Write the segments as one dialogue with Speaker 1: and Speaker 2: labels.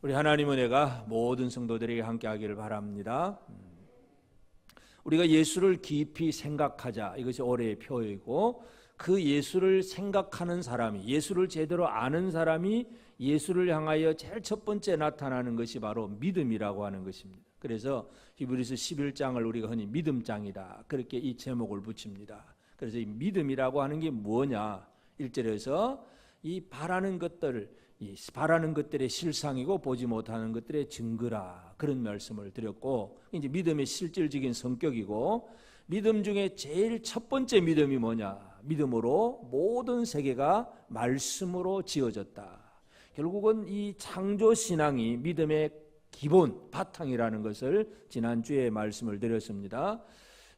Speaker 1: 우리 하나님의 은혜가 모든 성도들에게 함께하기를 바랍니다. 우리가 예수를 깊이 생각하자, 이것이 올해의 표이고, 그 예수를 생각하는 사람이, 예수를 제대로 아는 사람이 예수를 향하여 제일 첫 번째 나타나는 것이 바로 믿음이라고 하는 것입니다. 그래서 히브리서 11장을 우리가 흔히 믿음장이다, 그렇게 이 제목을 붙입니다. 그래서 이 믿음이라고 하는 게 뭐냐, 1절에서 이 바라는 것들을, 이 바라는 것들의 실상이고 보지 못하는 것들의 증거라, 그런 말씀을 드렸고, 이제 믿음의 실질적인 성격이고, 믿음 중에 제일 첫 번째 믿음이 뭐냐, 믿음으로 모든 세계가 말씀으로 지어졌다. 결국은 이 창조신앙이 믿음의 기본 바탕이라는 것을 지난주에 말씀을 드렸습니다.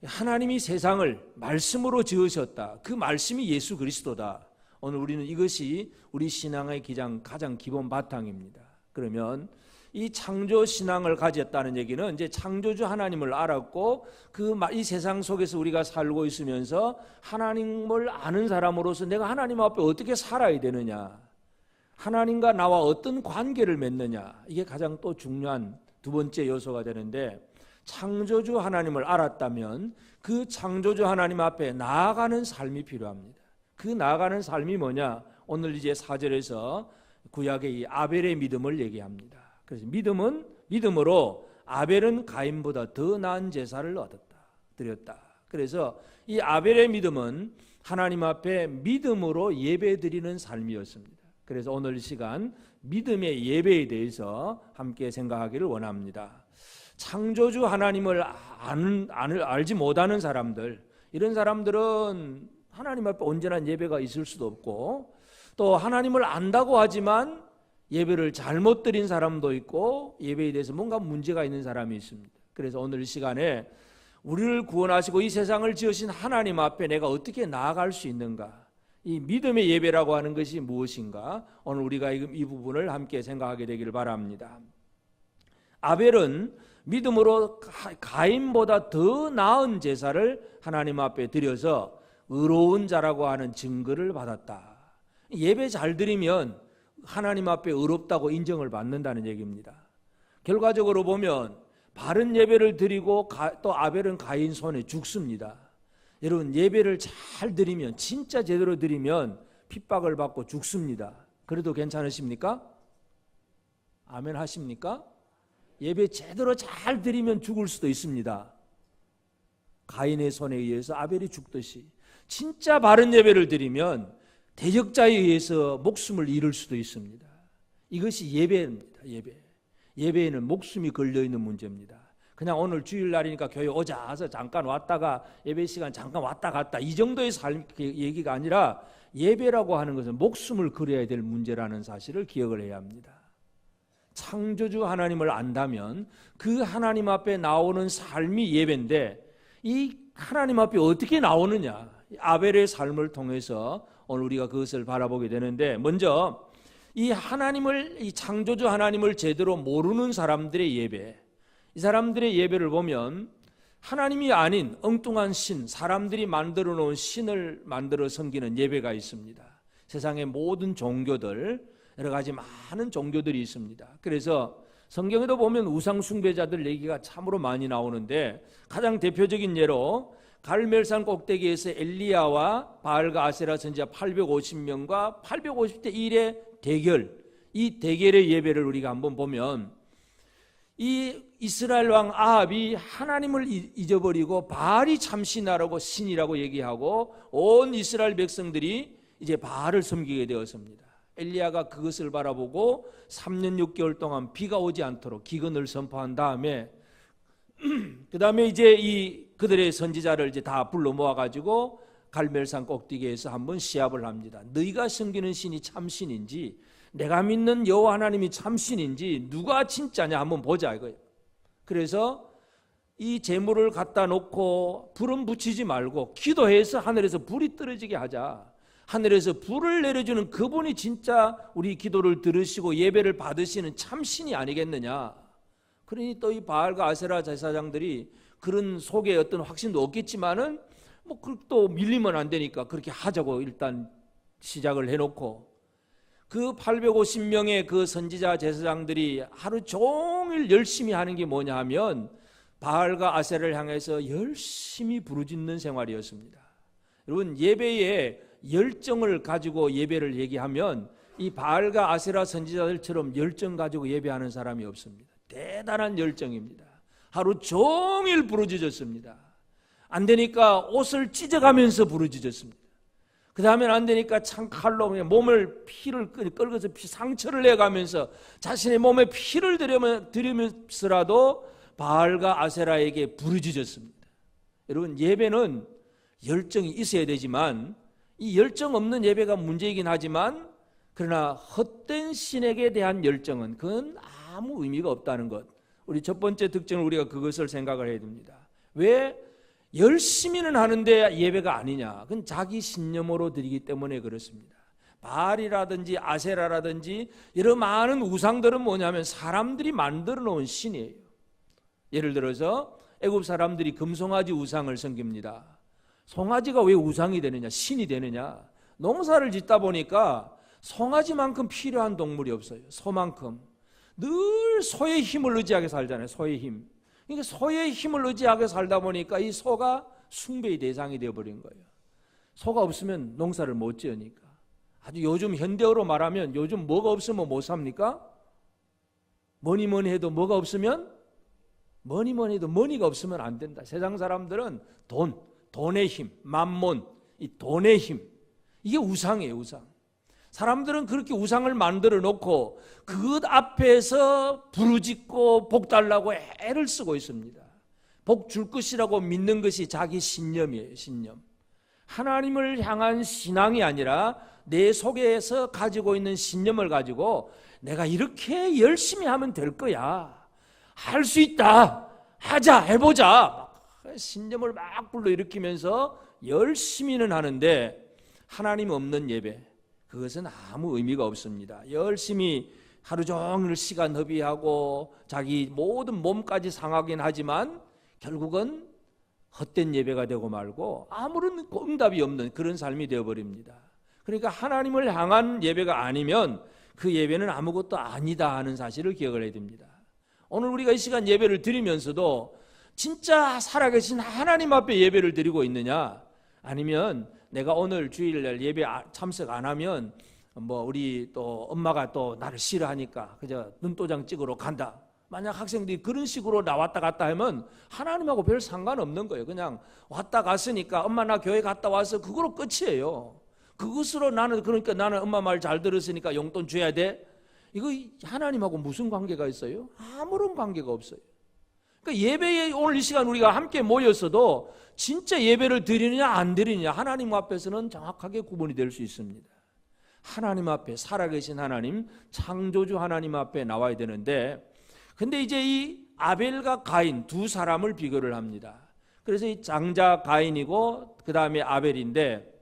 Speaker 1: 하나님이 세상을 말씀으로 지으셨다. 그 말씀이 예수 그리스도다. 오늘 우리는 이것이 우리 신앙의 가장 기본 바탕입니다. 그러면 이 창조 신앙을 가졌다는 얘기는 이제 창조주 하나님을 알았고, 이 세상 속에서 우리가 살고 있으면서 하나님을 아는 사람으로서 내가 하나님 앞에 어떻게 살아야 되느냐, 하나님과 나와 어떤 관계를 맺느냐, 이게 가장 또 중요한 두 번째 요소가 되는데, 창조주 하나님을 알았다면 그 창조주 하나님 앞에 나아가는 삶이 필요합니다. 그 나아가는 삶이 뭐냐, 오늘 이제 4절에서 구약의 이 아벨의 믿음을 얘기합니다. 그래서 믿음으로 아벨은 가인보다 더 나은 제사를 드렸다. 그래서 이 아벨의 믿음은 하나님 앞에 믿음으로 예배드리는 삶이었습니다. 그래서 오늘 이 시간 믿음의 예배에 대해서 함께 생각하기를 원합니다. 창조주 하나님을 알지 못하는 사람들, 이런 사람들은 하나님 앞에 언제나 예배가 있을 수도 없고, 또 하나님을 안다고 하지만 예배를 잘못 드린 사람도 있고, 예배에 대해서 뭔가 문제가 있는 사람이 있습니다. 그래서 오늘 이 시간에 우리를 구원하시고 이 세상을 지으신 하나님 앞에 내가 어떻게 나아갈 수 있는가, 이 믿음의 예배라고 하는 것이 무엇인가, 오늘 우리가 이 부분을 함께 생각하게 되기를 바랍니다. 아벨은 믿음으로 가인보다 더 나은 제사를 하나님 앞에 드려서 의로운 자라고 하는 증거를 받았다. 예배 잘 드리면 하나님 앞에 의롭다고 인정을 받는다는 얘기입니다. 결과적으로 보면 바른 예배를 드리고 또 아벨은 가인 손에 죽습니다. 여러분, 예배를 잘 드리면, 진짜 제대로 드리면 핍박을 받고 죽습니다. 그래도 괜찮으십니까? 아멘 하십니까? 예배 제대로 잘 드리면 죽을 수도 있습니다. 가인의 손에 의해서 아벨이 죽듯이 진짜 바른 예배를 드리면 대적자에 의해서 목숨을 잃을 수도 있습니다. 이것이 예배입니다. 예배에는 목숨이 걸려있는 문제입니다. 그냥 오늘 주일날이니까 교회 오자 해서 잠깐 왔다가 예배 시간 잠깐 왔다 갔다, 이 정도의 삶 얘기가 아니라, 예배라고 하는 것은 목숨을 걸어야 될 문제라는 사실을 기억을 해야 합니다. 창조주 하나님을 안다면 그 하나님 앞에 나오는 삶이 예배인데, 이 하나님 앞에 어떻게 나오느냐, 아벨의 삶을 통해서 오늘 우리가 그것을 바라보게 되는데, 먼저 이 창조주 하나님을 제대로 모르는 사람들의 예배, 이 사람들의 예배를 보면 하나님이 아닌 엉뚱한 신, 사람들이 만들어 놓은 신을 만들어 섬기는 예배가 있습니다. 세상의 모든 종교들, 여러 가지 많은 종교들이 있습니다. 그래서 성경에도 보면 우상 숭배자들 얘기가 참으로 많이 나오는데, 가장 대표적인 예로 갈멜산 꼭대기에서 엘리야와 바알과 아세라 선지자 850명과 850대 1의 대결, 이 대결의 예배를 우리가 한번 보면, 이 이스라엘 왕 아합이 하나님을 잊어버리고 바알이 참신하라고 신이라고 얘기하고 온 이스라엘 백성들이 이제 바알을 섬기게 되었습니다. 엘리야가 그것을 바라보고 3년 6개월 동안 비가 오지 않도록 기근을 선포한 다음에 그 다음에 이제 그들의 선지자를 이제 다 불러 모아가지고 갈멜산 꼭대기에서 한번 시합을 합니다. 너희가 섬기는 신이 참신인지, 내가 믿는 여호와 하나님이 참신인지 누가 진짜냐 한번 보자 이거예요. 그래서 이 제물을 갖다 놓고 불은 붙이지 말고 기도해서 하늘에서 불이 떨어지게 하자. 하늘에서 불을 내려주는 그분이 진짜 우리 기도를 들으시고 예배를 받으시는 참신이 아니겠느냐. 그러니 또 이 바알과 아세라 제사장들이 그런 속에 어떤 확신도 없겠지만은 또 밀리면 안 되니까 그렇게 하자고 일단 시작을 해놓고, 그 850명의 그 선지자 제사장들이 하루 종일 열심히 하는 게 뭐냐 하면 바알과 아세라를 향해서 열심히 부르짖는 생활이었습니다. 여러분, 예배에 열정을 가지고 예배를 얘기하면 이 바알과 아세라 선지자들처럼 열정 가지고 예배하는 사람이 없습니다. 대단한 열정입니다. 하루 종일 부르짖었습니다. 안 되니까 옷을 찢어가면서 부르짖었습니다. 그 다음엔 안 되니까 창칼로 몸을 피를 끌어서 상처를 내가면서 자신의 몸에 피를 들이면서라도 바알과 아세라에게 부르짖었습니다. 여러분, 예배는 열정이 있어야 되지만 이 열정 없는 예배가 문제이긴 하지만 그러나 헛된 신에게 대한 열정은 그건 아무 의미가 없다는 것. 우리 첫 번째 특징은 우리가 그것을 생각을 해야 됩니다. 왜 열심히는 하는데 예배가 아니냐? 그건 자기 신념으로 드리기 때문에 그렇습니다. 바알이라든지 아세라라든지 여러 많은 우상들은 뭐냐면 사람들이 만들어 놓은 신이에요. 예를 들어서 애굽 사람들이 금송아지 우상을 섬깁니다. 송아지가 왜 우상이 되느냐? 신이 되느냐? 농사를 짓다 보니까 송아지만큼 필요한 동물이 없어요. 소만큼. 늘 소의 힘을 의지하게 살잖아요. 소의 힘. 그러니까 소의 힘을 의지하게 살다 보니까 이 소가 숭배의 대상이 되어버린 거예요. 소가 없으면 농사를 못 지으니까. 아주 요즘 현대어로 말하면 요즘 뭐가 없으면 못 삽니까? 뭐니 해도 뭐가 없으면? 뭐니 해도 머니가 없으면 안 된다. 세상 사람들은 돈의 힘, 만몬, 이 돈의 힘. 이게 우상이에요, 우상. 사람들은 그렇게 우상을 만들어 놓고 그 앞에서 부르짖고 복 달라고 애를 쓰고 있습니다. 복 줄 것이라고 믿는 것이 자기 신념이에요, 신념. 하나님을 향한 신앙이 아니라 내 속에서 가지고 있는 신념을 가지고 내가 이렇게 열심히 하면 될 거야. 할 수 있다. 하자, 해보자. 신념을 막 불러일으키면서 열심히는 하는데 하나님 없는 예배, 그것은 아무 의미가 없습니다. 열심히 하루 종일 시간 허비하고 자기 모든 몸까지 상하긴 하지만 결국은 헛된 예배가 되고 말고 아무런 응답이 없는 그런 삶이 되어버립니다. 그러니까 하나님을 향한 예배가 아니면 그 예배는 아무것도 아니다 하는 사실을 기억을 해야 됩니다. 오늘 우리가 이 시간 예배를 드리면서도 진짜 살아계신 하나님 앞에 예배를 드리고 있느냐, 아니면 내가 오늘 주일날 예배 참석 안 하면 뭐 우리 또 엄마가 또 나를 싫어하니까 그저 눈도장 찍으러 간다. 만약 학생들이 그런 식으로 나왔다 갔다 하면 하나님하고 별 상관없는 거예요. 그냥 왔다 갔으니까 엄마 나 교회 갔다 와서 그거로 끝이에요. 그것으로 그러니까 나는 엄마 말 잘 들었으니까 용돈 줘야 돼. 이거 하나님하고 무슨 관계가 있어요? 아무런 관계가 없어요. 그러니까 예배에 오늘 이 시간 우리가 함께 모였어도 진짜 예배를 드리느냐 안 드리느냐 하나님 앞에서는 정확하게 구분이 될 수 있습니다. 하나님 앞에, 살아계신 하나님, 창조주 하나님 앞에 나와야 되는데, 근데 이제 이 아벨과 가인 두 사람을 비교를 합니다. 그래서 이 장자 가인이고 그 다음에 아벨인데,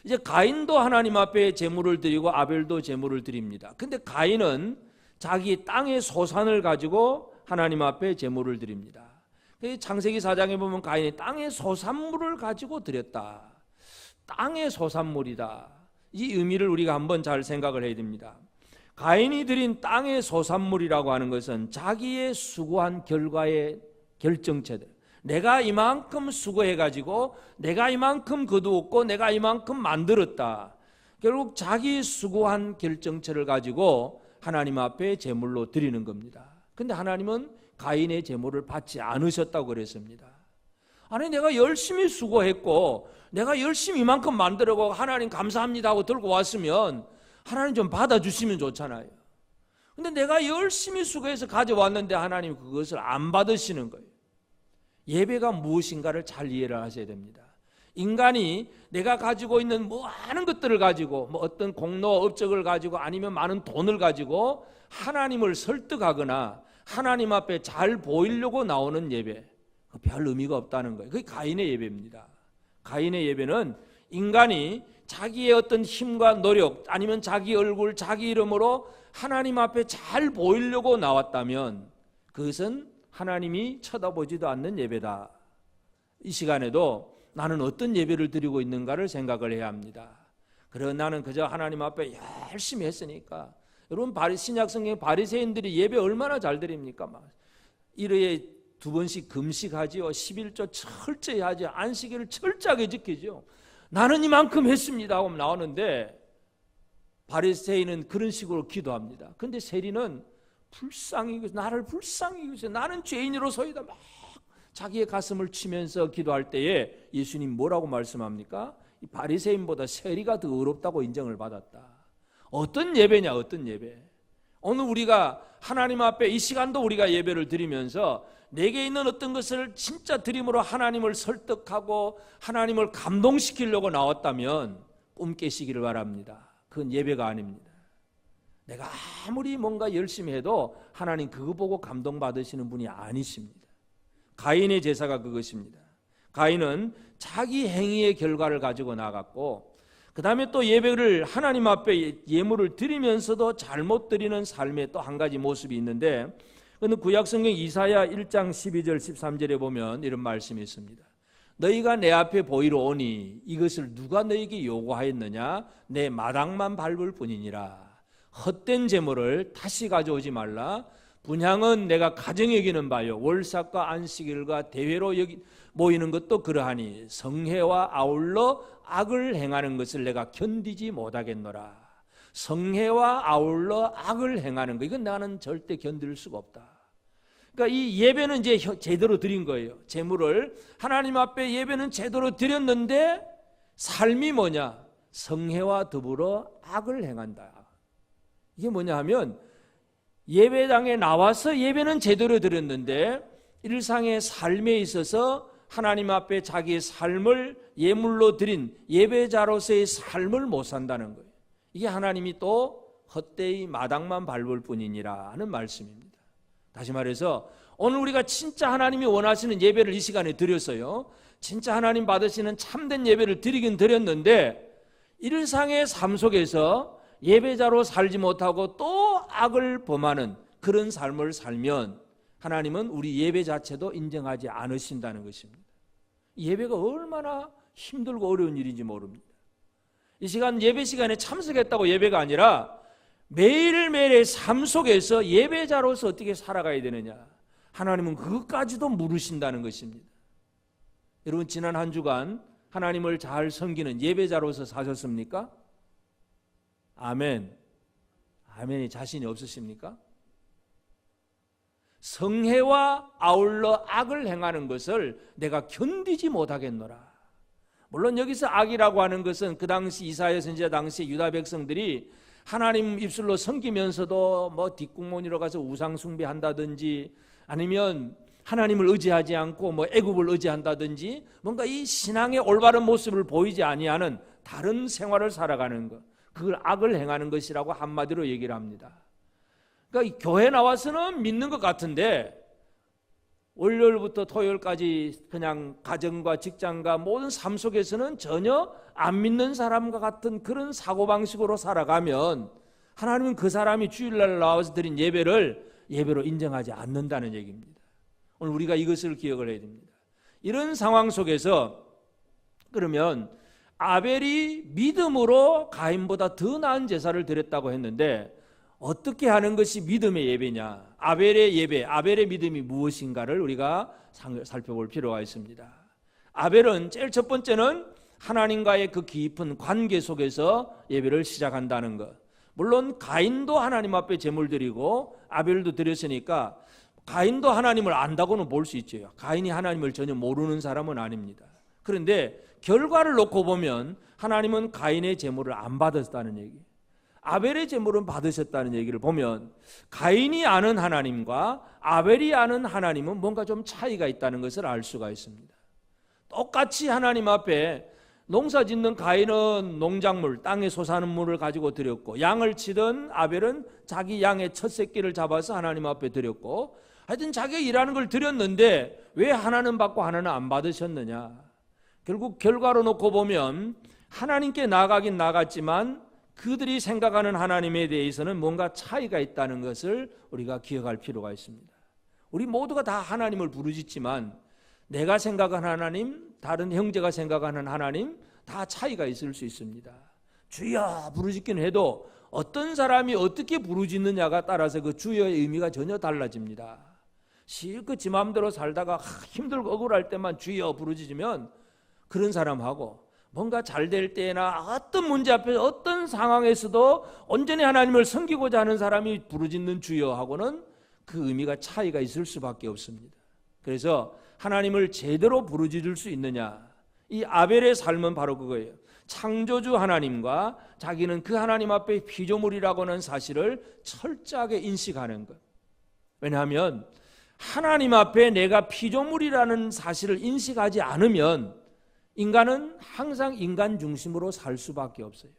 Speaker 1: 이제 가인도 하나님 앞에 제물을 드리고 아벨도 제물을 드립니다. 근데 가인은 자기 땅의 소산을 가지고 하나님 앞에 제물을 드립니다. 창세기 4장에 보면 가인이 땅의 소산물을 가지고 드렸다. 땅의 소산물이다. 이 의미를 우리가 한번 잘 생각을 해야 됩니다. 가인이 드린 땅의 소산물이라고 하는 것은 자기의 수고한 결과의 결정체들. 내가 이만큼 수고해가지고 내가 이만큼 거두었고 내가 이만큼 만들었다. 결국 자기 수고한 결정체를 가지고 하나님 앞에 제물로 드리는 겁니다. 근데 하나님은 가인의 제물을 받지 않으셨다고 그랬습니다. 아니 내가 열심히 수고했고 내가 열심히 이만큼 만들고 하나님 감사합니다 하고 들고 왔으면 하나님 좀 받아주시면 좋잖아요. 근데 내가 열심히 수고해서 가져왔는데 하나님 그것을 안 받으시는 거예요. 예배가 무엇인가를 잘 이해를 하셔야 됩니다. 인간이 내가 가지고 있는 많은 것들을 가지고 뭐 어떤 공로 업적을 가지고 아니면 많은 돈을 가지고 하나님을 설득하거나 하나님 앞에 잘 보이려고 나오는 예배, 별 의미가 없다는 거예요. 그게 가인의 예배입니다. 가인의 예배는 인간이 자기의 어떤 힘과 노력 아니면 자기 얼굴, 자기 이름으로 하나님 앞에 잘 보이려고 나왔다면 그것은 하나님이 쳐다보지도 않는 예배다. 이 시간에도 나는 어떤 예배를 드리고 있는가를 생각을 해야 합니다. 그래 나는 그저 하나님 앞에 열심히 했으니까. 여러분 신약성경 바리새인들이 예배 얼마나 잘 드립니까? 막 일회에 2번씩 금식하지요. 11조 철저히 하죠. 안식일을 철저하게 지키죠. 나는 이만큼 했습니다 하고 나오는데 바리새인은 그런 식으로 기도합니다. 그런데 세리는 나를 불쌍히 여기서 나는 죄인으로서이다 막 자기의 가슴을 치면서 기도할 때에 예수님 뭐라고 말씀합니까? 이 바리새인보다 세리가 더 의롭다고 인정을 받았다. 어떤 예배냐, 어떤 예배. 오늘 우리가 하나님 앞에 이 시간도 우리가 예배를 드리면서 내게 있는 어떤 것을 진짜 드림으로 하나님을 설득하고 하나님을 감동시키려고 나왔다면 꿈 깨시기를 바랍니다. 그건 예배가 아닙니다. 내가 아무리 뭔가 열심히 해도 하나님 그거 보고 감동받으시는 분이 아니십니다. 가인의 제사가 그것입니다. 가인은 자기 행위의 결과를 가지고 나갔고 그 다음에 또 예배를 하나님 앞에 예물을 드리면서도 잘못 드리는 삶의 또 한 가지 모습이 있는데 그는 구약성경 이사야 1장 12절 13절에 보면 이런 말씀이 있습니다. 너희가 내 앞에 보이러 오니 이것을 누가 너희에게 요구하였느냐? 내 마당만 밟을 뿐이니라. 헛된 제물을 다시 가져오지 말라. 분향은 내가 가정 여기는 바요 월삭과 안식일과 대회로 모이는 것도 그러하니 성회와 아울러 악을 행하는 것을 내가 견디지 못하겠노라. 성회와 아울러 악을 행하는 것, 이건 나는 절대 견딜 수가 없다. 그러니까 이 예배는 이제 제대로 드린 거예요. 제물을 하나님 앞에 예배는 제대로 드렸는데 삶이 뭐냐? 성회와 더불어 악을 행한다. 이게 뭐냐 하면 예배당에 나와서 예배는 제대로 드렸는데 일상의 삶에 있어서 하나님 앞에 자기의 삶을 예물로 드린 예배자로서의 삶을 못 산다는 거예요. 이게 하나님이 또 헛되이 마당만 밟을 뿐이니라 하는 말씀입니다. 다시 말해서 오늘 우리가 진짜 하나님이 원하시는 예배를 이 시간에 드렸어요. 진짜 하나님 받으시는 참된 예배를 드리긴 드렸는데 일상의 삶 속에서 예배자로 살지 못하고 또 악을 범하는 그런 삶을 살면 하나님은 우리 예배 자체도 인정하지 않으신다는 것입니다. 예배가 얼마나 힘들고 어려운 일인지 모릅니다. 이 시간 예배 시간에 참석했다고 예배가 아니라 매일매일의 삶 속에서 예배자로서 어떻게 살아가야 되느냐, 하나님은 그것까지도 물으신다는 것입니다. 여러분 지난 한 주간 하나님을 잘 섬기는 예배자로서 사셨습니까? 아멘. 아멘이 자신이 없으십니까? 성회와 아울러 악을 행하는 것을 내가 견디지 못하겠노라. 물론 여기서 악이라고 하는 것은 그 당시 이사야 선지자 당시 유다 백성들이 하나님 입술로 섬기면서도 뭐 뒷공문이로 가서 우상 숭배한다든지 아니면 하나님을 의지하지 않고 뭐 애굽을 의지한다든지 뭔가 이 신앙의 올바른 모습을 보이지 아니하는 다른 생활을 살아가는 것, 그걸 악을 행하는 것이라고 한마디로 얘기를 합니다. 그러니까 교회 나와서는 믿는 것 같은데 월요일부터 토요일까지 그냥 가정과 직장과 모든 삶 속에서는 전혀 안 믿는 사람과 같은 그런 사고방식으로 살아가면 하나님은 그 사람이 주일날 나와서 드린 예배로 인정하지 않는다는 얘기입니다. 오늘 우리가 이것을 기억을 해야 됩니다. 이런 상황 속에서 그러면 아벨이 믿음으로 가인보다 더 나은 제사를 드렸다고 했는데 어떻게 하는 것이 믿음의 예배냐? 아벨의 예배, 아벨의 믿음이 무엇인가를 우리가 살펴볼 필요가 있습니다. 아벨은 제일 첫 번째는 하나님과의 그 깊은 관계 속에서 예배를 시작한다는 것. 물론 가인도 하나님 앞에 제물 드리고 아벨도 드렸으니까 가인도 하나님을 안다고는 볼 수 있죠. 가인이 하나님을 전혀 모르는 사람은 아닙니다. 그런데 결과를 놓고 보면 하나님은 가인의 제물을 안 받았다는 얘기, 아벨의 제물은 받으셨다는 얘기를 보면 가인이 아는 하나님과 아벨이 아는 하나님은 뭔가 좀 차이가 있다는 것을 알 수가 있습니다. 똑같이 하나님 앞에 농사 짓는 가인은 농작물, 땅에 솟아나는 물을 가지고 드렸고, 양을 치던 아벨은 자기 양의 첫 새끼를 잡아서 하나님 앞에 드렸고, 하여튼 자기가 일하는 걸 드렸는데 왜 하나는 받고 하나는 안 받으셨느냐? 결국 결과로 놓고 보면 하나님께 나아가긴 나갔지만 그들이 생각하는 하나님에 대해서는 뭔가 차이가 있다는 것을 우리가 기억할 필요가 있습니다. 우리 모두가 다 하나님을 부르짖지만 내가 생각하는 하나님, 다른 형제가 생각하는 하나님 다 차이가 있을 수 있습니다. 주여 부르짖긴 해도 어떤 사람이 어떻게 부르짖느냐가 따라서 그 주여의 의미가 전혀 달라집니다. 실컷 지 마음대로 살다가 힘들고 억울할 때만 주여 부르짖으면 그런 사람하고, 뭔가 잘 될 때나 어떤 문제 앞에서 어떤 상황에서도 온전히 하나님을 섬기고자 하는 사람이 부르짖는 주여하고는 그 의미가 차이가 있을 수밖에 없습니다. 그래서 하나님을 제대로 부르짖을 수 있느냐, 이 아벨의 삶은 바로 그거예요. 창조주 하나님과 자기는 그 하나님 앞에 피조물이라고 하는 사실을 철저하게 인식하는 것. 왜냐하면 하나님 앞에 내가 피조물이라는 사실을 인식하지 않으면 인간은 항상 인간 중심으로 살 수밖에 없어요.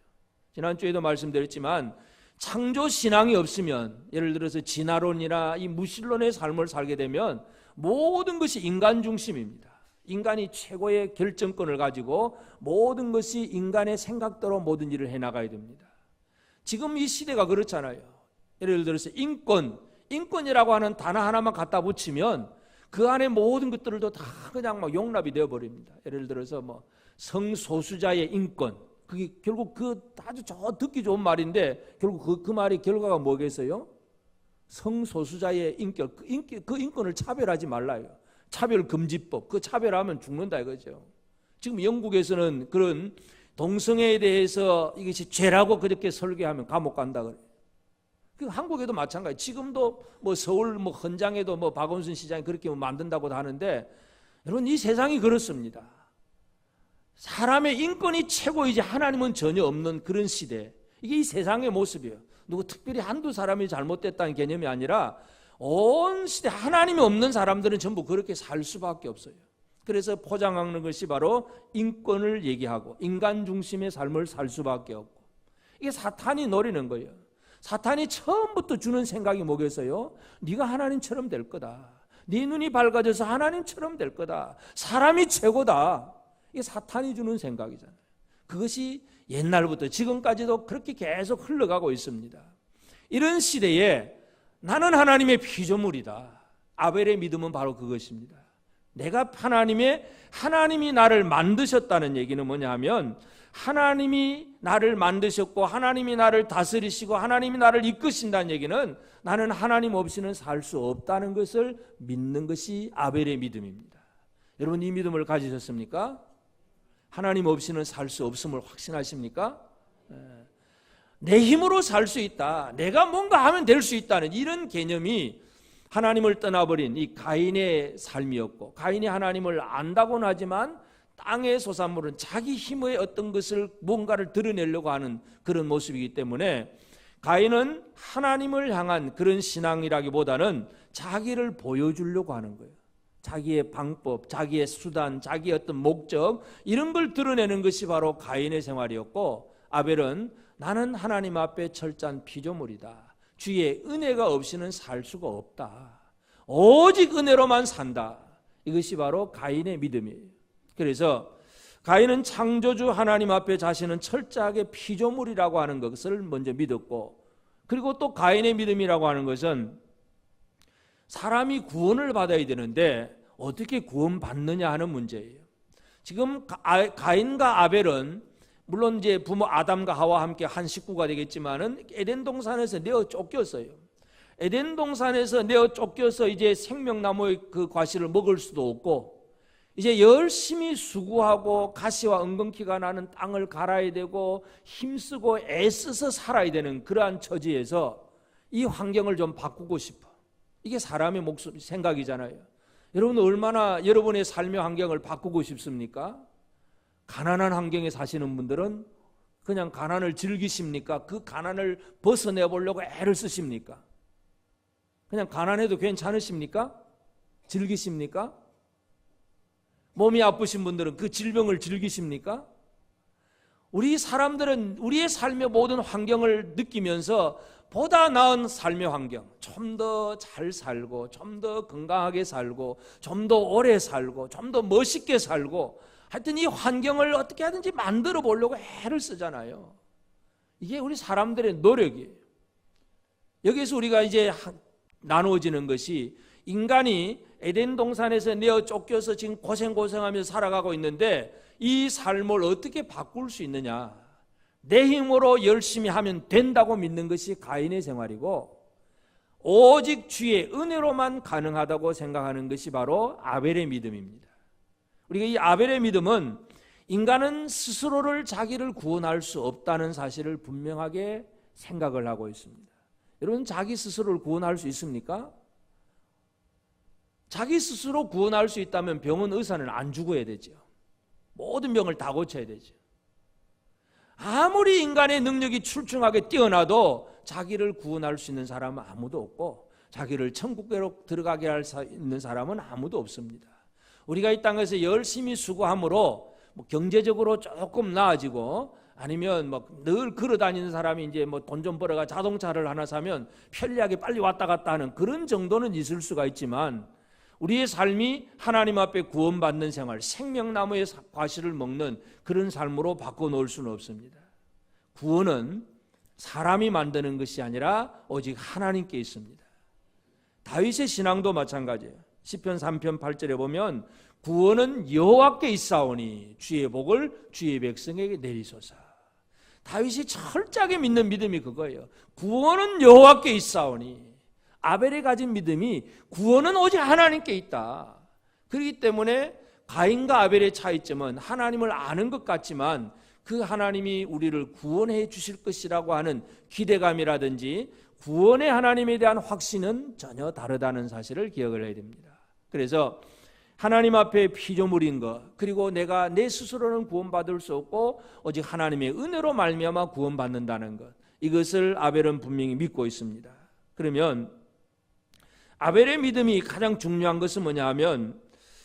Speaker 1: 지난주에도 말씀드렸지만 창조 신앙이 없으면, 예를 들어서 진화론이나 이 무신론의 삶을 살게 되면 모든 것이 인간 중심입니다. 인간이 최고의 결정권을 가지고 모든 것이 인간의 생각대로 모든 일을 해나가야 됩니다. 지금 이 시대가 그렇잖아요. 예를 들어서 인권이라고 하는 단어 하나만 갖다 붙이면 그 안에 모든 것들도 다 그냥 막 용납이 되어버립니다. 예를 들어서 뭐 성소수자의 인권, 그게 결국 그 아주 듣기 좋은 말인데 결국 그 말의 결과가 뭐겠어요? 성소수자의 인권, 그 인권을 차별하지 말라요. 차별금지법, 그 차별하면 죽는다 이거죠. 지금 영국에서는 그런 동성애에 대해서 이것이 죄라고 그렇게 설계하면 감옥 간다 그래요. 한국에도 마찬가지. 지금도 뭐 서울 뭐 헌장에도 뭐 박원순 시장이 그렇게 만든다고 하는데, 여러분 이 세상이 그렇습니다. 사람의 인권이 최고이지 하나님은 전혀 없는 그런 시대. 이게 이 세상의 모습이에요. 누구 특별히 한두 사람이 잘못됐다는 개념이 아니라 온 시대 하나님이 없는 사람들은 전부 그렇게 살 수밖에 없어요. 그래서 포장하는 것이 바로 인권을 얘기하고 인간 중심의 삶을 살 수밖에 없고, 이게 사탄이 노리는 거예요. 사탄이 처음부터 주는 생각이 뭐겠어요? 네가 하나님처럼 될 거다. 네 눈이 밝아져서 하나님처럼 될 거다. 사람이 최고다. 이게 사탄이 주는 생각이잖아요. 그것이 옛날부터 지금까지도 그렇게 계속 흘러가고 있습니다. 이런 시대에 나는 하나님의 피조물이다. 아벨의 믿음은 바로 그것입니다. 내가 하나님이 나를 만드셨다는 얘기는 뭐냐 하면, 하나님이 나를 만드셨고 하나님이 나를 다스리시고 하나님이 나를 이끄신다는 얘기는 나는 하나님 없이는 살 수 없다는 것을 믿는 것이 아벨의 믿음입니다. 여러분 이 믿음을 가지셨습니까? 하나님 없이는 살 수 없음을 확신하십니까? 내 힘으로 살 수 있다, 내가 뭔가 하면 될 수 있다는 이런 개념이 하나님을 떠나버린 이 가인의 삶이었고, 가인이 하나님을 안다고는 하지만 땅의 소산물은 자기 힘의 어떤 것을 뭔가를 드러내려고 하는 그런 모습이기 때문에 가인은 하나님을 향한 그런 신앙이라기보다는 자기를 보여주려고 하는 거예요. 자기의 방법, 자기의 수단, 자기의 어떤 목적, 이런 걸 드러내는 것이 바로 가인의 생활이었고, 아벨은 나는 하나님 앞에 철저한 피조물이다. 주의 은혜가 없이는 살 수가 없다. 오직 은혜로만 산다. 이것이 바로 가인의 믿음이에요. 그래서 가인은 창조주 하나님 앞에 자신은 철저하게 피조물이라고 하는 것을 먼저 믿었고, 그리고 또 가인의 믿음이라고 하는 것은 사람이 구원을 받아야 되는데 어떻게 구원받느냐 하는 문제예요. 지금 가인과 아벨은 물론 이제 부모 아담과 하와 함께 한 식구가 되겠지만은 에덴 동산에서 내어 쫓겼어요. 에덴 동산에서 내어 쫓겨서 이제 생명나무의 그 과실을 먹을 수도 없고, 이제 열심히 수고하고 가시와 엉겅퀴가 나는 땅을 갈아야 되고 힘쓰고 애써서 살아야 되는 그러한 처지에서 이 환경을 좀 바꾸고 싶어. 이게 사람의 생각이잖아요. 여러분 얼마나 여러분의 삶의 환경을 바꾸고 싶습니까? 가난한 환경에 사시는 분들은 그냥 가난을 즐기십니까? 그 가난을 벗어내 보려고 애를 쓰십니까? 그냥 가난해도 괜찮으십니까? 즐기십니까? 몸이 아프신 분들은 그 질병을 즐기십니까? 우리 사람들은 우리의 삶의 모든 환경을 느끼면서 보다 나은 삶의 환경, 좀 더 잘 살고 좀 더 건강하게 살고 좀 더 오래 살고 좀 더 멋있게 살고, 하여튼 이 환경을 어떻게 하든지 만들어 보려고 애를 쓰잖아요. 이게 우리 사람들의 노력이에요. 여기서 우리가 이제 나누어지는 것이, 인간이 에덴 동산에서 내어 쫓겨서 지금 고생하면서 살아가고 있는데 이 삶을 어떻게 바꿀 수 있느냐. 내 힘으로 열심히 하면 된다고 믿는 것이 가인의 생활이고, 오직 주의 은혜로만 가능하다고 생각하는 것이 바로 아벨의 믿음입니다. 우리가 이 아벨의 믿음은 인간은 스스로를 자기를 구원할 수 없다는 사실을 분명하게 생각을 하고 있습니다. 여러분, 자기 스스로를 구원할 수 있습니까? 자기 스스로 구원할 수 있다면 병원 의사는 안 죽어야 되죠. 모든 병을 다 고쳐야 되죠. 아무리 인간의 능력이 출중하게 뛰어나도 자기를 구원할 수 있는 사람은 아무도 없고, 자기를 천국으로 들어가게 할 수 있는 사람은 아무도 없습니다. 우리가 이 땅에서 열심히 수고함으로 경제적으로 조금 나아지고, 아니면 늘 걸어 다니는 사람이 이제 돈 좀 벌어가 자동차를 하나 사면 편리하게 빨리 왔다 갔다 하는 그런 정도는 있을 수가 있지만, 우리의 삶이 하나님 앞에 구원받는 생활, 생명나무의 과실을 먹는 그런 삶으로 바꿔놓을 수는 없습니다. 구원은 사람이 만드는 것이 아니라 오직 하나님께 있습니다. 다윗의 신앙도 마찬가지예요. 시편 3편 8절에 보면 구원은 여호와께 있사오니 주의 복을 주의 백성에게 내리소서. 다윗이 철저하게 믿는 믿음이 그거예요. 구원은 여호와께 있사오니. 아벨이 가진 믿음이 구원은 오직 하나님께 있다. 그렇기 때문에 가인과 아벨의 차이점은 하나님을 아는 것 같지만 그 하나님이 우리를 구원해 주실 것이라고 하는 기대감이라든지 구원의 하나님에 대한 확신은 전혀 다르다는 사실을 기억을 해야 됩니다. 그래서 하나님 앞에 피조물인 것, 그리고 내가 내 스스로는 구원받을 수 없고 오직 하나님의 은혜로 말미암아 구원받는다는 것, 이것을 아벨은 분명히 믿고 있습니다. 그러면 아벨의 믿음이 가장 중요한 것은 뭐냐 하면,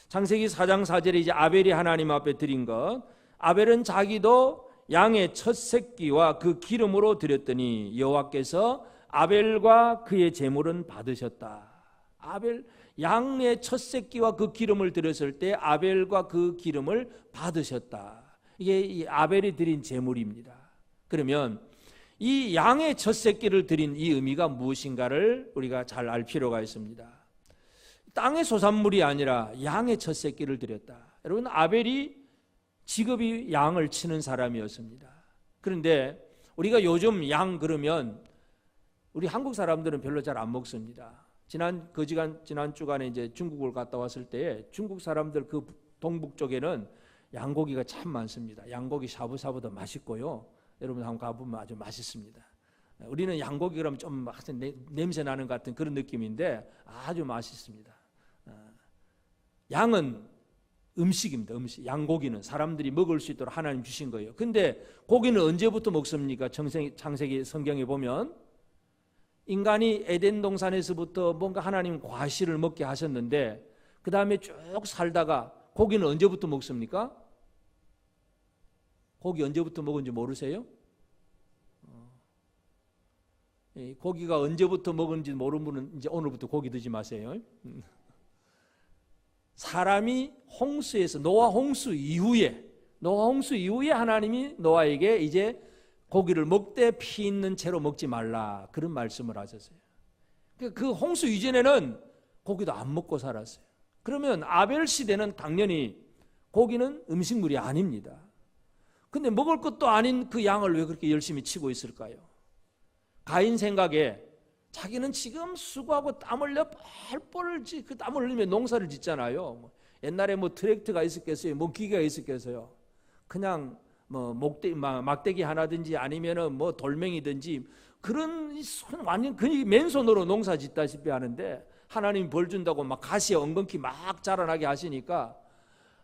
Speaker 1: 창세기 4장 4절에 이제 아벨이 하나님 앞에 드린 것, 아벨은 자기도 양의 첫 새끼와 그 기름으로 드렸더니 여호와께서 아벨과 그의 제물은 받으셨다. 아벨 양의 첫 새끼와 그 기름을 드렸을 때 아벨과 그 기름을 받으셨다. 이게 이 아벨이 드린 제물입니다. 그러면 이 양의 첫 새끼를 드린 이 의미가 무엇인가를 우리가 잘 알 필요가 있습니다. 땅의 소산물이 아니라 양의 첫 새끼를 드렸다. 여러분, 아벨이 직업이 양을 치는 사람이었습니다. 그런데 우리가 요즘 양 그러면 우리 한국 사람들은 별로 잘 안 먹습니다. 지난 주간에 이제 중국을 갔다 왔을 때 중국 사람들 그 동북 쪽에는 양고기가 참 많습니다. 양고기 샤브샤브도 맛있고요. 여러분 한번 가보면 아주 맛있습니다. 우리는 양고기 그러면 좀 냄새 나는 것 같은 그런 느낌인데 아주 맛있습니다. 양은 음식입니다. 음식. 양고기는 사람들이 먹을 수 있도록 하나님 주신 거예요. 근데 고기는 언제부터 먹습니까? 창세기 성경에 보면 인간이 에덴 동산에서부터 뭔가 하나님 과실을 먹게 하셨는데 그 다음에 쭉 살다가 고기는 언제부터 먹습니까? 고기 언제부터 먹은지 모르세요? 고기가 언제부터 먹은지 모르는 분은 이제 오늘부터 고기 드지 마세요. 사람이 홍수에서 노아 홍수 이후에 하나님이 노아에게 이제 고기를 먹되 피 있는 채로 먹지 말라 그런 말씀을 하셨어요. 그 홍수 이전에는 고기도 안 먹고 살았어요. 그러면 아벨 시대는 당연히 고기는 음식물이 아닙니다. 근데 먹을 것도 아닌 그 양을 왜 그렇게 열심히 치고 있을까요? 가인 생각에 자기는 지금 수고하고 땀 흘려 뻘뻘 그 땀을 흘리며 농사를 짓잖아요. 옛날에 트랙터가 있었겠어요? 기계가 있었겠어요? 그냥 막대기 하나든지 아니면은 돌멩이든지 그런 완전 맨손으로 농사 짓다시피 하는데 하나님 벌 준다고 막 가시에 엉겅퀴 막 자라나게 하시니까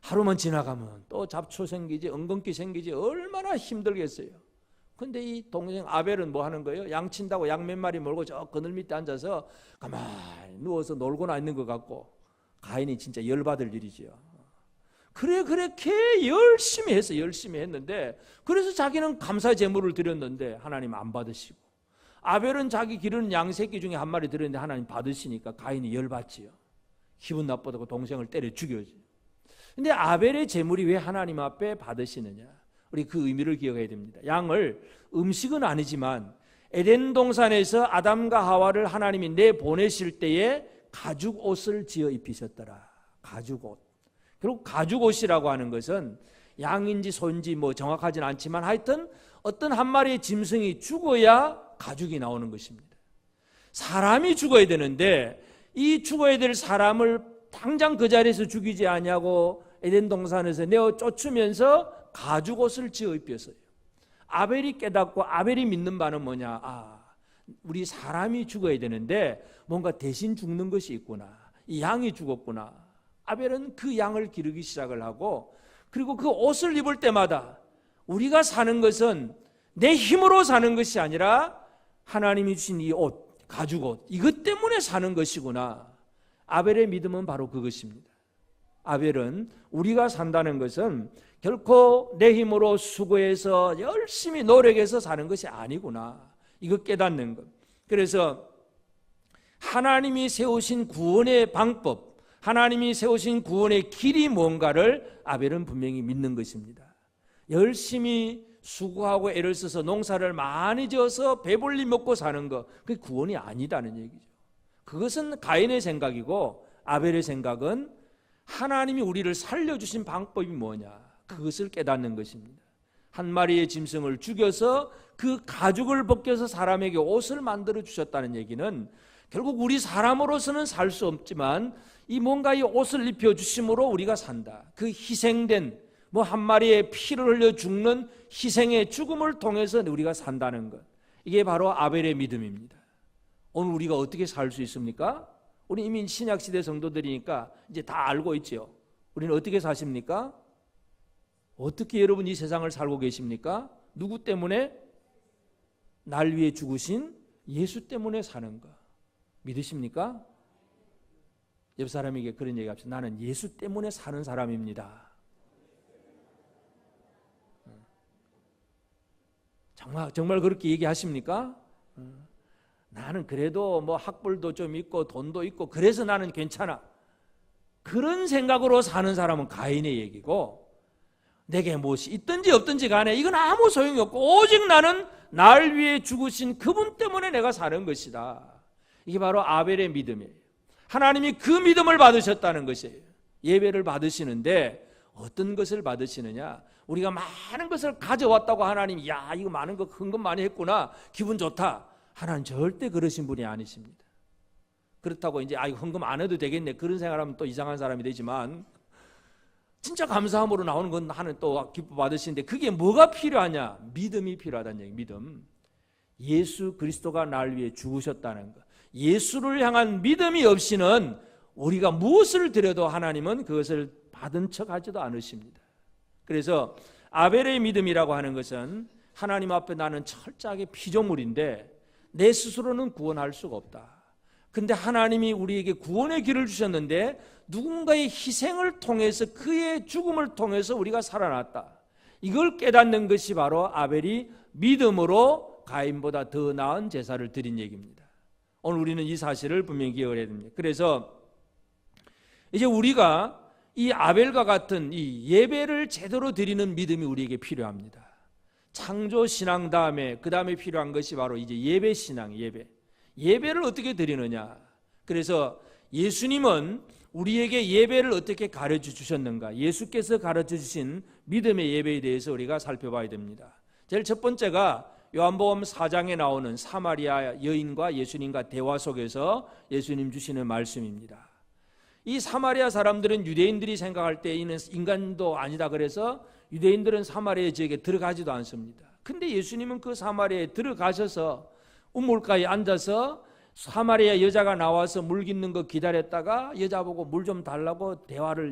Speaker 1: 하루만 지나가면 또 잡초 생기지 엉겅퀴 생기지 얼마나 힘들겠어요. 근데 이 동생 아벨은 뭐 하는 거예요? 양 친다고 양 몇 마리 몰고 저 그늘 밑에 앉아서 가만히 누워서 놀고나 있는 것 같고, 가인이 진짜 열받을 일이지요. 그렇게 열심히 했는데 그래서 자기는 감사 제물을 드렸는데 하나님 안 받으시고, 아벨은 자기 기르는 양 새끼 중에 한 마리 드렸는데 하나님 받으시니까 가인이 열받지요. 기분 나쁘다고 동생을 때려 죽여지. 근데 아벨의 제물이 왜 하나님 앞에 받으시느냐? 우리 그 의미를 기억해야 됩니다. 양을 음식은 아니지만 에덴 동산에서 아담과 하와를 하나님이 내보내실 때에 가죽 옷을 지어 입히셨더라. 가죽 옷. 그리고 가죽 옷이라고 하는 것은 양인지 소인지 정확하진 않지만 하여튼 어떤 한 마리의 짐승이 죽어야 가죽이 나오는 것입니다. 사람이 죽어야 되는데 이 죽어야 될 사람을 당장 그 자리에서 죽이지 아니하고 에덴 동산에서 내어 쫓으면서 가죽 옷을 지어 입혔어요. 아벨이 깨닫고 아벨이 믿는 바는 뭐냐? 우리 사람이 죽어야 되는데 뭔가 대신 죽는 것이 있구나. 이 양이 죽었구나. 아벨은 그 양을 기르기 시작을 하고, 그리고 그 옷을 입을 때마다 우리가 사는 것은 내 힘으로 사는 것이 아니라 하나님이 주신 이 옷, 가죽 옷, 이것 때문에 사는 것이구나. 아벨의 믿음은 바로 그것입니다. 아벨은 우리가 산다는 것은 결코 내 힘으로 수고해서 열심히 노력해서 사는 것이 아니구나, 이거 깨닫는 것. 그래서 하나님이 세우신 구원의 방법, 하나님이 세우신 구원의 길이 뭔가를 아벨은 분명히 믿는 것입니다. 열심히 수고하고 애를 써서 농사를 많이 지어서 배불리 먹고 사는 것, 그게 구원이 아니다는 얘기죠. 그것은 가인의 생각이고, 아벨의 생각은 하나님이 우리를 살려주신 방법이 뭐냐, 그것을 깨닫는 것입니다. 한 마리의 짐승을 죽여서 그 가죽을 벗겨서 사람에게 옷을 만들어 주셨다는 얘기는 결국 우리 사람으로서는 살 수 없지만 이 뭔가 이 옷을 입혀 주심으로 우리가 산다. 그 희생된 한 마리의 피를 흘려 죽는 희생의 죽음을 통해서 우리가 산다는 것, 이게 바로 아벨의 믿음입니다. 오늘 우리가 어떻게 살 수 있습니까? 우리 이미 신약시대 성도들이니까 이제 다 알고 있죠. 우리는 어떻게 사십니까? 어떻게 여러분 이 세상을 살고 계십니까? 누구 때문에? 날 위해 죽으신 예수 때문에 사는 것 믿으십니까? 옆 사람에게 그런 얘기 합시다. 나는 예수 때문에 사는 사람입니다. 정말 그렇게 얘기하십니까? 나는 그래도 학벌도 좀 있고 돈도 있고 그래서 나는 괜찮아. 그런 생각으로 사는 사람은 가인의 얘기고, 내게 무엇이 있든지 없든지 간에 이건 아무 소용이 없고 오직 나는 날 위해 죽으신 그분 때문에 내가 사는 것이다. 이게 바로 아벨의 믿음이에요. 하나님이 그 믿음을 받으셨다는 것이에요. 예배를 받으시는데 어떤 것을 받으시느냐? 우리가 많은 것을 가져왔다고 하나님이 야 이거 많은 거 헌금 많이 했구나 기분 좋다. 하나님 절대 그러신 분이 아니십니다. 그렇다고 이제 이거 헌금 안 해도 되겠네 그런 생각하면 또 이상한 사람이 되지만, 진짜 감사함으로 나오는 건 하나님 또 기뻐 받으시는데 그게 뭐가 필요하냐? 믿음이 필요하다는 얘기. 믿음. 예수 그리스도가 날 위해 죽으셨다는 것. 예수를 향한 믿음이 없이는 우리가 무엇을 드려도 하나님은 그것을 받은 척 하지도 않으십니다. 그래서 아벨의 믿음이라고 하는 것은 하나님 앞에 나는 철저하게 피조물인데 내 스스로는 구원할 수가 없다. 근데 하나님이 우리에게 구원의 길을 주셨는데 누군가의 희생을 통해서 그의 죽음을 통해서 우리가 살아났다. 이걸 깨닫는 것이 바로 아벨이 믿음으로 가인보다 더 나은 제사를 드린 얘기입니다. 오늘 우리는 이 사실을 분명히 기억을 해야 됩니다. 그래서 이제 우리가 이 아벨과 같은 이 예배를 제대로 드리는 믿음이 우리에게 필요합니다. 창조 신앙 다음에 그 다음에 필요한 것이 바로 이제 예배 신앙, 예배를 어떻게 드리느냐. 그래서 예수님은 우리에게 예배를 어떻게 가르쳐 주셨는가, 예수께서 가르쳐 주신 믿음의 예배에 대해서 우리가 살펴봐야 됩니다. 제일 첫 번째가 요한복음 4장에 나오는 사마리아 여인과 예수님과 대화 속에서 예수님 주시는 말씀입니다. 이 사마리아 사람들은 유대인들이 생각할 때 이는 인간도 아니다 그래서 유대인들은 사마리아 지역에 들어가지도 않습니다. 근데 예수님은 그 사마리아에 들어가셔서 우물가에 앉아서 사마리아 여자가 나와서 물 깃는 거 기다렸다가 여자 보고 물 좀 달라고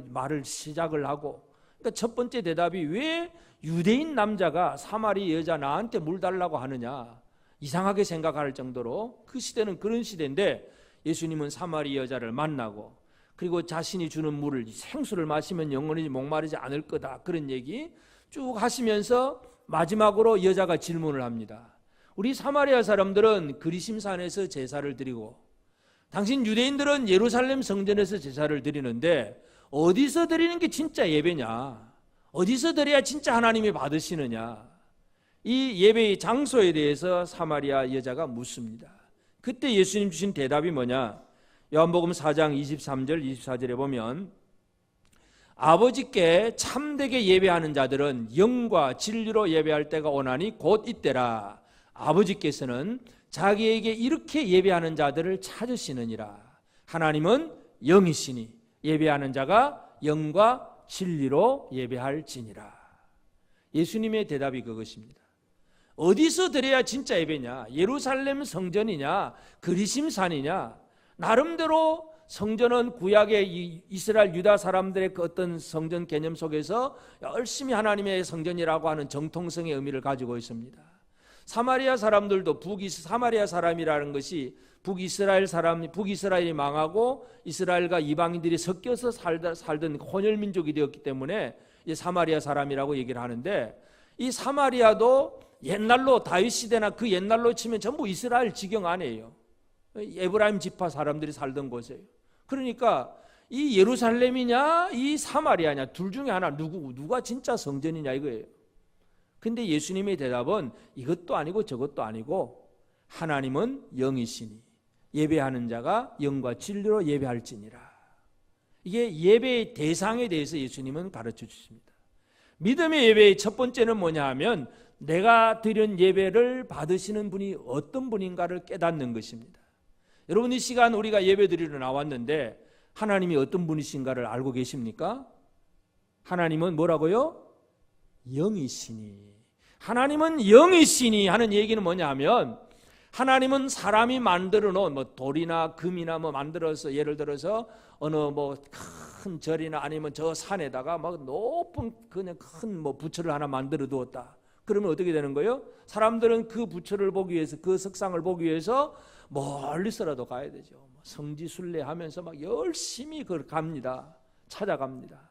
Speaker 1: 말을 시작을 하고, 그러니까 첫 번째 대답이 왜 유대인 남자가 사마리아 여자 나한테 물 달라고 하느냐, 이상하게 생각할 정도로 그 시대는 그런 시대인데 예수님은 사마리아 여자를 만나고 그리고 자신이 주는 물을 생수를 마시면 영원히 목마르지 않을 거다 그런 얘기 쭉 하시면서 마지막으로 여자가 질문을 합니다. 우리 사마리아 사람들은 그리심산에서 제사를 드리고 당신 유대인들은 예루살렘 성전에서 제사를 드리는데 어디서 드리는 게 진짜 예배냐? 어디서 드려야 진짜 하나님이 받으시느냐? 이 예배의 장소에 대해서 사마리아 여자가 묻습니다. 그때 예수님 주신 대답이 뭐냐? 요한복음 4장 23절 24절에 보면 아버지께 참되게 예배하는 자들은 영과 진리로 예배할 때가 오나니 곧 이때라. 아버지께서는 자기에게 이렇게 예배하는 자들을 찾으시느니라. 하나님은 영이시니 예배하는 자가 영과 진리로 예배할지니라. 예수님의 대답이 그것입니다. 어디서 드려야 진짜 예배냐? 예루살렘 성전이냐? 그리심산이냐? 나름대로 성전은 구약의 이스라엘 유다 사람들의 그 어떤 성전 개념 속에서 열심히 하나님의 성전이라고 하는 정통성의 의미를 가지고 있습니다. 사마리아 사람들도 사마리아 사람이라는 것이 북이스라엘이 망하고 이스라엘과 이방인들이 섞여서 살던 혼혈 민족이 되었기 때문에 사마리아 사람이라고 얘기를 하는데, 이 사마리아도 옛날로 다윗 시대나 그 옛날로 치면 전부 이스라엘 지경 안에요. 에브라임 지파 사람들이 살던 곳이에요. 그러니까 이 예루살렘이냐 이 사마리아냐 둘 중에 하나, 누가 진짜 성전이냐 이거예요. 근데 예수님의 대답은 이것도 아니고 저것도 아니고 하나님은 영이시니 예배하는 자가 영과 진리로 예배할지니라. 이게 예배의 대상에 대해서 예수님은 가르쳐 주십니다. 믿음의 예배의 첫 번째는 뭐냐 하면 내가 드린 예배를 받으시는 분이 어떤 분인가를 깨닫는 것입니다. 여러분, 이 시간 우리가 예배 드리러 나왔는데 하나님이 어떤 분이신가를 알고 계십니까? 하나님은 뭐라고요? 영이시니. 하나님은 영이시니 하는 얘기는 뭐냐 하면, 하나님은 사람이 만들어 놓은 돌이나 금이나 만들어서, 예를 들어서 어느 큰 절이나 아니면 저 산에다가 높은 그냥 큰 부처를 하나 만들어 두었다. 그러면 어떻게 되는 거예요? 사람들은 그 부처를 보기 위해서, 그 석상을 보기 위해서 멀리서라도 가야 되죠. 성지순례하면서 열심히 그걸 갑니다. 찾아갑니다.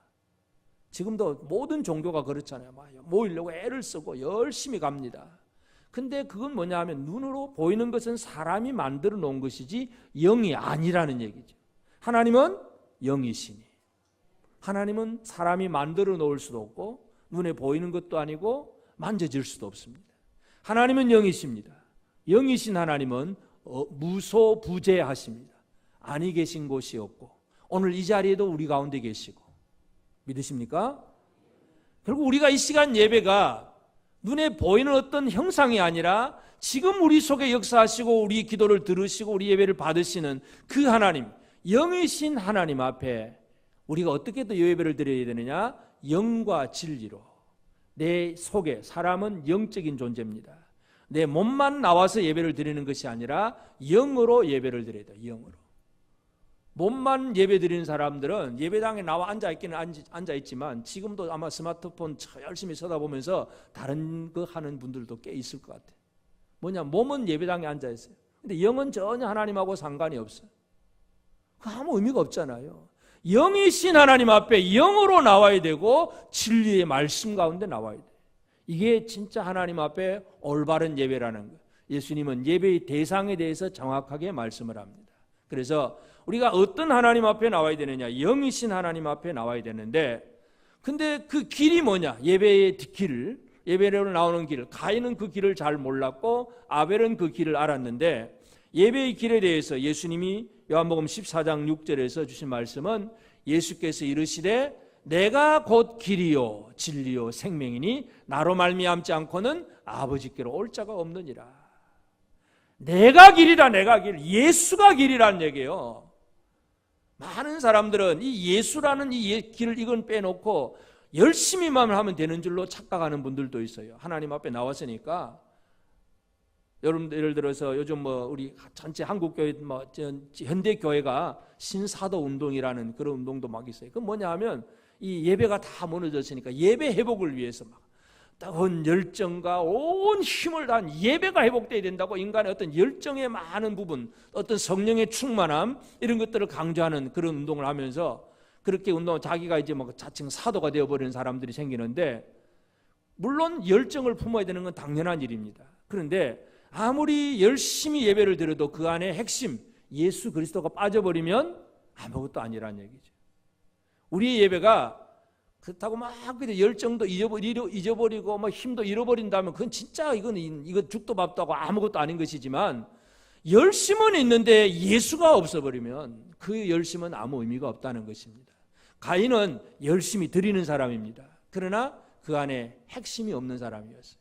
Speaker 1: 지금도 모든 종교가 그렇잖아요. 모이려고 애를 쓰고 열심히 갑니다. 근데 그건 뭐냐 하면 눈으로 보이는 것은 사람이 만들어 놓은 것이지 영이 아니라는 얘기죠. 하나님은 영이시니, 하나님은 사람이 만들어 놓을 수도 없고 눈에 보이는 것도 아니고 만져질 수도 없습니다. 하나님은 영이십니다. 영이신 하나님은 무소부재하십니다. 아니 계신 곳이 없고 오늘 이 자리에도 우리 가운데 계시고, 믿으십니까? 결국 우리가 이 시간 예배가 눈에 보이는 어떤 형상이 아니라 지금 우리 속에 역사하시고 우리 기도를 들으시고 우리 예배를 받으시는 그 하나님, 영이신 하나님 앞에 우리가 어떻게 또 예배를 드려야 되느냐? 영과 진리로. 내 속에, 사람은 영적인 존재입니다. 내 몸만 나와서 예배를 드리는 것이 아니라 영으로 예배를 드려야 돼요. 영으로. 몸만 예배 드리는 사람들은 예배당에 나와 앉아있기는 앉아있지만 지금도 아마 스마트폰 열심히 쳐다보면서 다른 거 하는 분들도 꽤 있을 것 같아요. 뭐냐, 몸은 예배당에 앉아있어요. 근데 영은 전혀 하나님하고 상관이 없어요. 아무 의미가 없잖아요. 영이신 하나님 앞에 영으로 나와야 되고 진리의 말씀 가운데 나와야 돼요. 이게 진짜 하나님 앞에 올바른 예배라는 거예요. 예수님은 예배의 대상에 대해서 정확하게 말씀을 합니다. 그래서 우리가 어떤 하나님 앞에 나와야 되느냐? 영이신 하나님 앞에 나와야 되는데, 근데 그 길이 뭐냐? 예배의 길, 예배로 나오는 길. 가인은 그 길을 잘 몰랐고 아벨은 그 길을 알았는데, 예배의 길에 대해서 예수님이 요한복음 14장 6절에서 주신 말씀은, 예수께서 이르시되 내가 곧 길이요 진리요 생명이니 나로 말미암지 않고는 아버지께로 올 자가 없느니라. 내가 길이라. 내가 길. 예수가 길이라는 얘기예요. 많은 사람들은 이 예수라는 이 길을 이건 빼놓고 열심히만 하면 되는 줄로 착각하는 분들도 있어요. 하나님 앞에 나왔으니까. 여러분들 예를 들어서 요즘 우리 전체 한국교회 현대 교회가 신사도 운동이라는 그런 운동도 막 있어요. 그건 뭐냐 하면 이 예배가 다 무너졌으니까 예배 회복을 위해서 막 뜨거운 열정과 온 힘을 다한 예배가 회복돼야 된다고 인간의 어떤 열정의 많은 부분, 어떤 성령의 충만함, 이런 것들을 강조하는 그런 운동을 하면서, 그렇게 운동을 자기가 이제 자칭 사도가 되어버리는 사람들이 생기는데, 물론 열정을 품어야 되는 건 당연한 일입니다. 그런데 아무리 열심히 예배를 드려도 그 안에 핵심 예수 그리스도가 빠져버리면 아무것도 아니라는 얘기죠. 우리의 예배가 그렇다고 막 열정도 잊어버리고 힘도 잃어버린다면 그건 진짜 이거 죽도 밥도 하고 아무것도 아닌 것이지만, 열심은 있는데 예수가 없어버리면 그 열심은 아무 의미가 없다는 것입니다. 가인은 열심히 드리는 사람입니다. 그러나 그 안에 핵심이 없는 사람이었어요.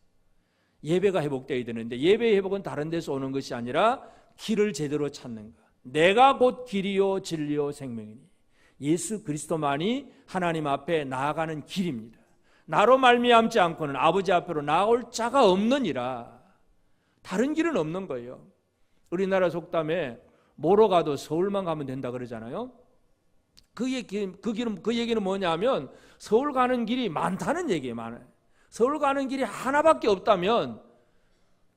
Speaker 1: 예배가 회복되어야 되는데 예배의 회복은 다른 데서 오는 것이 아니라 길을 제대로 찾는 것. 내가 곧 길이요 진리요 생명이니. 예수 그리스도만이 하나님 앞에 나아가는 길입니다. 나로 말미암지 않고는 아버지 앞으로 나올 자가 없느니라. 다른 길은 없는 거예요. 우리나라 속담에 뭐로 가도 서울만 가면 된다 그러잖아요. 그 얘기는 뭐냐면 서울 가는 길이 많다는 얘기예요. 많아요. 서울 가는 길이 하나밖에 없다면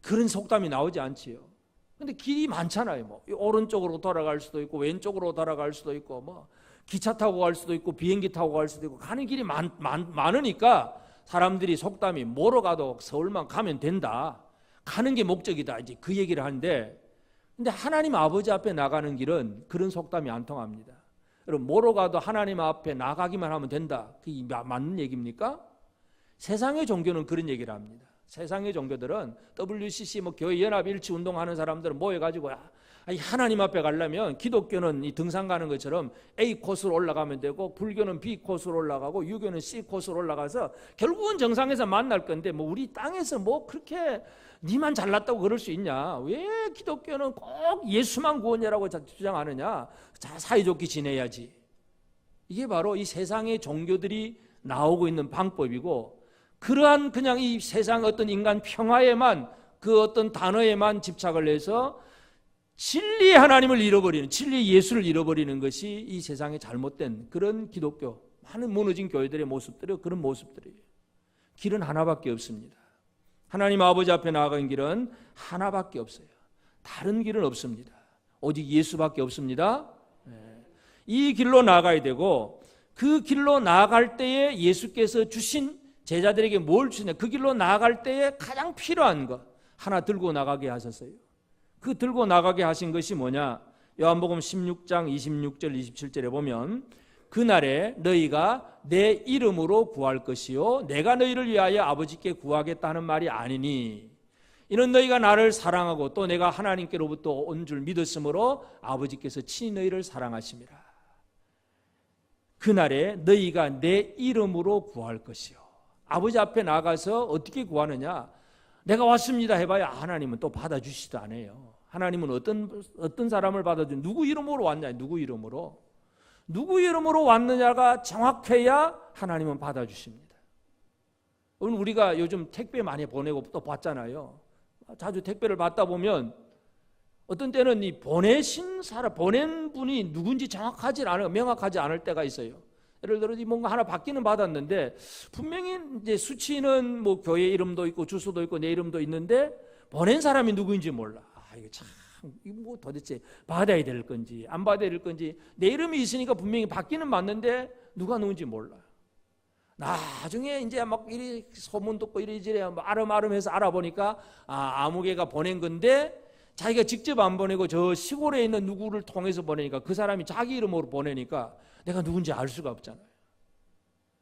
Speaker 1: 그런 속담이 나오지 않지요. 근데 길이 많잖아요. 뭐 오른쪽으로 돌아갈 수도 있고 왼쪽으로 돌아갈 수도 있고 뭐 기차 타고 갈 수도 있고 비행기 타고 갈 수도 있고 가는 길이 많으니까 사람들이 속담이 뭐로 가도 서울만 가면 된다. 가는 게 목적이다. 이제 그 얘기를 하는데 근데 하나님 아버지 앞에 나가는 길은 그런 속담이 안 통합니다. 여러분 뭐로 가도 하나님 앞에 나가기만 하면 된다. 그게 맞는 얘기입니까? 세상의 종교는 그런 얘기를 합니다. 세상의 종교들은 WCC 뭐 교회 연합 일치 운동하는 사람들은 모여가지고 하나님 앞에 가려면 기독교는 이 등산 가는 것처럼 A 코스로 올라가면 되고 불교는 B 코스로 올라가고 유교는 C 코스로 올라가서 결국은 정상에서 만날 건데 뭐 우리 땅에서 뭐 그렇게 니만 잘났다고 그럴 수 있냐? 왜 기독교는 꼭 예수만 구원이라고 주장하느냐? 사이좋게 지내야지. 이게 바로 이 세상의 종교들이 나오고 있는 방법이고 그러한 그냥 이 세상 어떤 인간 평화에만 그 어떤 단어에만 집착을 해서 진리의 하나님을 잃어버리는 진리의 예수를 잃어버리는 것이 이 세상의 잘못된 그런 기독교 많은 무너진 교회들의 모습들이 그런 모습들이에요. 길은 하나밖에 없습니다. 하나님 아버지 앞에 나아가는 길은 하나밖에 없어요. 다른 길은 없습니다. 오직 예수밖에 없습니다. 이 길로 나아가야 되고 그 길로 나아갈 때에 예수께서 주신 제자들에게 뭘 주시냐? 그 길로 나아갈 때에 가장 필요한 것 하나 들고 나가게 하셨어요. 그 들고 나가게 하신 것이 뭐냐? 요한복음 16장 26절 27절에 보면 그날에 너희가 내 이름으로 구할 것이요 내가 너희를 위하여 아버지께 구하겠다 하는 말이 아니니 이는 너희가 나를 사랑하고 또 내가 하나님께로부터 온 줄 믿었으므로 아버지께서 친히 너희를 사랑하심이라. 그날에 너희가 내 이름으로 구할 것이요. 아버지 앞에 나가서 어떻게 구하느냐? 내가 왔습니다 해봐야 하나님은 또 받아주시지도 않아요. 하나님은 어떤 사람을 받아주는 누구 이름으로 왔냐? 누구 이름으로 왔느냐가 정확해야 하나님은 받아주십니다. 오늘 우리가 요즘 택배 많이 보내고 또 받잖아요. 자주 택배를 받다 보면 어떤 때는 이 보내신 사람, 보낸 분이 누군지 명확하지 않을 때가 있어요. 예를 들어 뭔가 하나 받기는 받았는데 분명히 이제 수치는 뭐 교회 이름도 있고 주소도 있고 내 이름도 있는데 보낸 사람이 누구인지 몰라. 이거 참 이거 뭐 도대체 받아야 될 건지 안 받아야 될 건지 내 이름이 있으니까 분명히 받기는 맞는데 누가 누군지 몰라. 나중에 이제 막 이리 소문 듣고 이리저리 아름아름해서 알아보니까 아무개가 보낸 건데 자기가 직접 안 보내고 저 시골에 있는 누구를 통해서 보내니까 그 사람이 자기 이름으로 보내니까 내가 누군지 알 수가 없잖아요.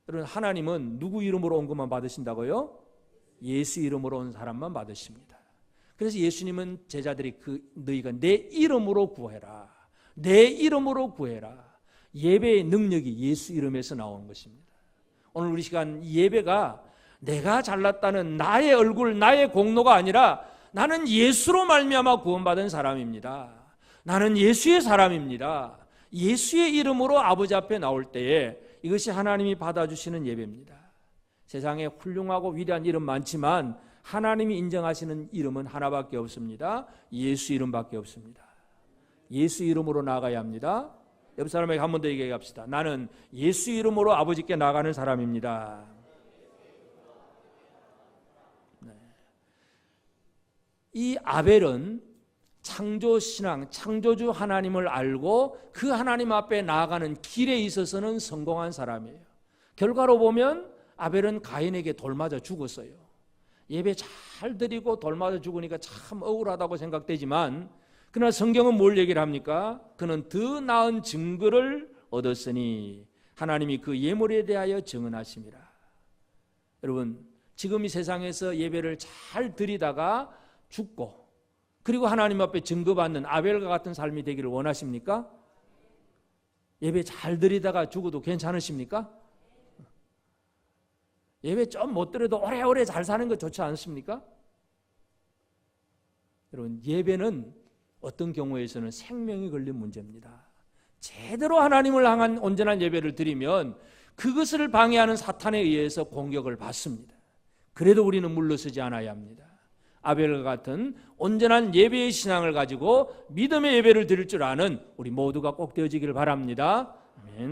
Speaker 1: 여러분 하나님은 누구 이름으로 온 것만 받으신다고요? 예수 이름으로 온 사람만 받으십니다. 그래서 예수님은 제자들이 너희가 내 이름으로 구해라. 내 이름으로 구해라. 예배의 능력이 예수 이름에서 나오는 것입니다. 오늘 우리 시간 예배가 내가 잘났다는 나의 얼굴, 나의 공로가 아니라 나는 예수로 말미암아 구원받은 사람입니다. 나는 예수의 사람입니다. 예수의 이름으로 아버지 앞에 나올 때에 이것이 하나님이 받아주시는 예배입니다. 세상에 훌륭하고 위대한 이름 많지만 하나님이 인정하시는 이름은 하나밖에 없습니다. 예수 이름밖에 없습니다. 예수 이름으로 나가야 합니다. 옆 사람에게 한 번 더 얘기합시다. 나는 예수 이름으로 아버지께 나가는 사람입니다. 이 아벨은 창조신앙, 창조주 하나님을 알고 그 하나님 앞에 나아가는 길에 있어서는 성공한 사람이에요. 결과로 보면 아벨은 가인에게 돌 맞아 죽었어요. 예배 잘 드리고 돌 맞아 죽으니까 참 억울하다고 생각되지만 그러나 성경은 뭘 얘기를 합니까? 그는 더 나은 증거를 얻었으니 하나님이 그 예물에 대하여 증언하심이라. 여러분 지금 이 세상에서 예배를 잘 드리다가 죽고 그리고 하나님 앞에 증거받는 아벨과 같은 삶이 되기를 원하십니까? 예배 잘 드리다가 죽어도 괜찮으십니까? 예배 좀 못 드려도 오래오래 잘 사는 거 좋지 않습니까? 여러분, 예배는 어떤 경우에서는 생명이 걸린 문제입니다. 제대로 하나님을 향한 온전한 예배를 드리면 그것을 방해하는 사탄에 의해서 공격을 받습니다. 그래도 우리는 물러서지 않아야 합니다. 아벨과 같은 온전한 예배의 신앙을 가지고 믿음의 예배를 드릴 줄 아는 우리 모두가 꼭 되어지기를 바랍니다. 아멘.